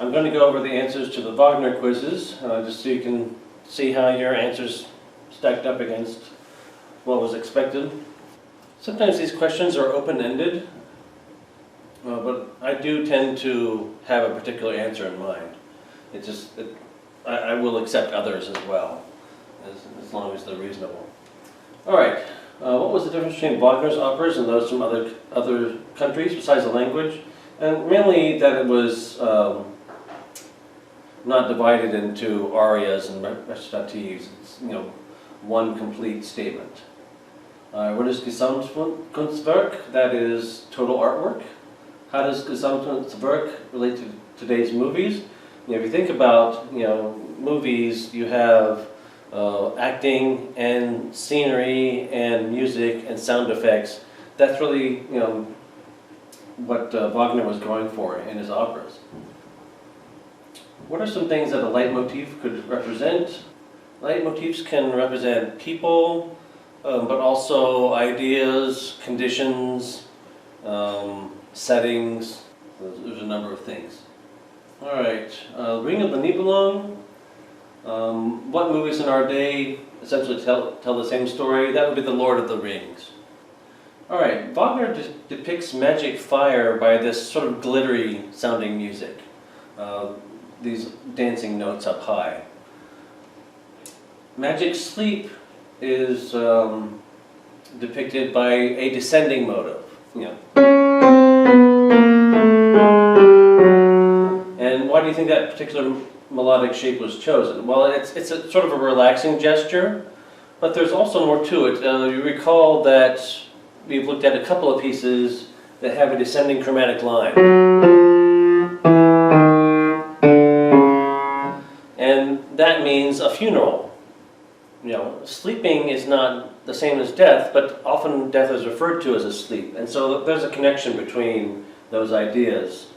I'm going to go over the answers to the Wagner quizzes, just so you can see how your answers stacked up against what was expected. Sometimes these questions are open-ended, but I do tend to have a particular answer in mind. I will accept others as well, as long as they're reasonable. All right, what was the difference between Wagner's operas and those from other countries besides the language? And mainly that it was not divided into arias and recitatives. It's, one complete statement. What is Gesamtkunstwerk? That is total artwork. How does Gesamtkunstwerk relate to today's movies? If you think about movies, you have acting and scenery and music and sound effects. That's really what Wagner was going for in his operas. What are some things that a leitmotif could represent? Leitmotifs can represent people, but also ideas, conditions, settings. There's a number of things. All right, Ring of the Nibelung. What movies in our day essentially tell the same story? That would be The Lord of the Rings. All right, Wagner depicts magic fire by this sort of glittery sounding music. These dancing notes up high. Magic sleep is depicted by a descending motive. And why do you think that particular melodic shape was chosen? Well, it's a sort of a relaxing gesture, but there's also more to it. You recall that we've looked at a couple of pieces that have a descending chromatic line. And that means a funeral. Sleeping is not the same as death, but often death is referred to as a sleep. And so there's a connection between those ideas.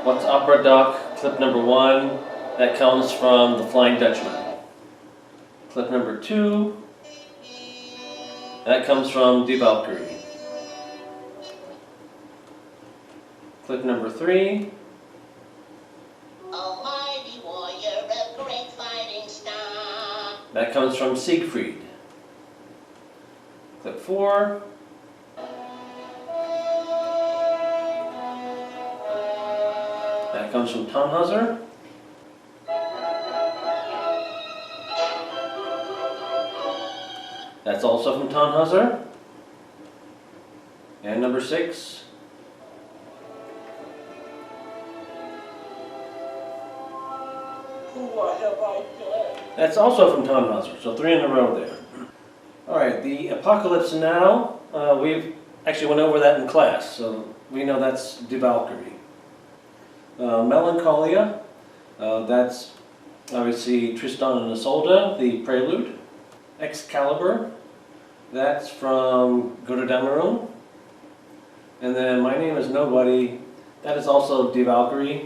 What's opera doc? Clip number 1, that comes from The Flying Dutchman. Clip number 2, that comes from Die Valkyrie. Clip number 3, mighty warrior of great fighting star. That comes from Siegfried. Clip 4, that comes from Tannhäuser. That's also from Tannhäuser. And number 6, that's also from Tannhäuser, so 3 in a row there. All right, the Apocalypse Now, we've actually went over that in class, so we know that's Die Valkyrie. Melancholia, that's obviously Tristan and Isolde, the prelude. Excalibur, that's from Götterdämmerung. And then My Name is Nobody, that is also Die Valkyrie.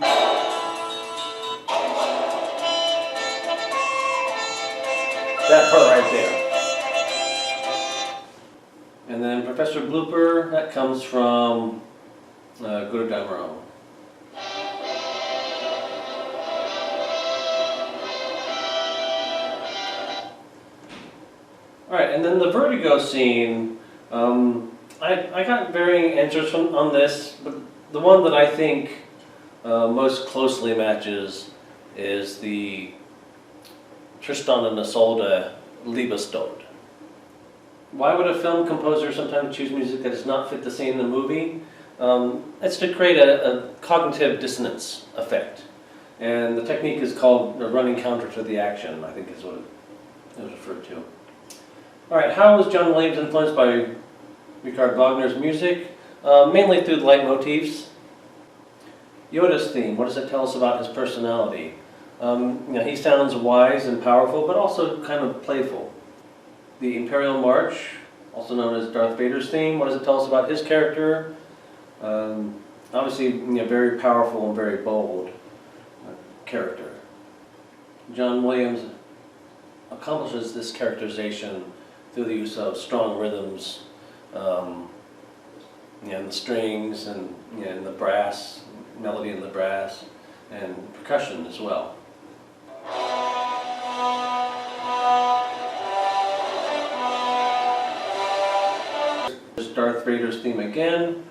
That part right there. And then Professor Blooper, that comes from Götterdämmerung. All right, and then the Vertigo scene, I got varying answers on this, but the one that I think most closely matches is the Tristan and Isolde Liebestod. Why would a film composer sometimes choose music that does not fit the scene in the movie? It's to create a cognitive dissonance effect. And the technique is called running counter to the action, I think is what it was referred to. All right, how was John Williams influenced by Richard Wagner's music? Mainly through the leitmotifs. Yoda's theme, what does it tell us about his personality? He sounds wise and powerful, but also kind of playful. The Imperial March, also known as Darth Vader's theme, what does it tell us about his character? Obviously, very powerful and very bold character. John Williams accomplishes this characterization through the use of strong rhythms, and the strings and, and the brass, melody in the brass, and percussion as well. There's Darth Vader's theme again.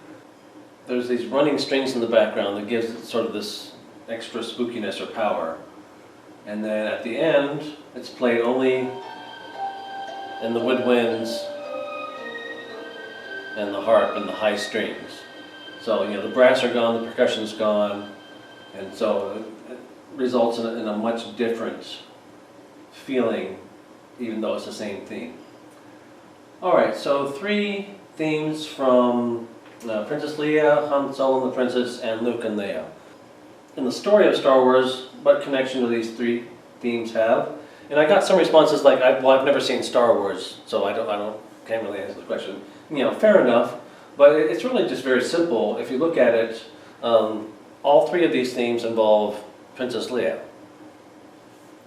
There's these running strings in the background that gives it sort of this extra spookiness or power. And then at the end, it's played only in the woodwinds and the harp and the high strings. So, the brass are gone, the percussion's gone, and so it results in a much different feeling, even though it's the same theme. Alright, so 3 themes from Princess Leia, Han Solo and the Princess, and Luke and Leia. In the story of Star Wars, what connection do these 3 themes have? And I got some responses like, I've never seen Star Wars, so can't really answer the question. Fair enough, but it's really just very simple. If you look at it, all 3 of these themes involve Princess Leia.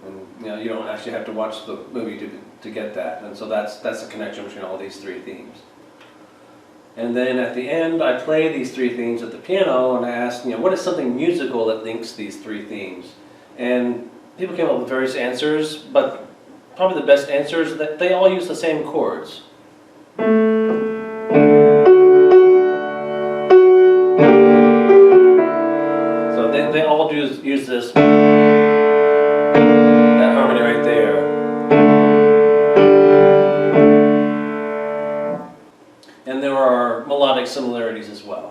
And, you don't actually have to watch the movie to get that, and so that's the connection between all these 3 themes. And then at the end, I play these 3 themes at the piano, and I asked, what is something musical that links these 3 themes? And people came up with various answers, but probably the best answer is that they all use the same chords. So they all use this, that harmony right there. And there are melodic similarities as well.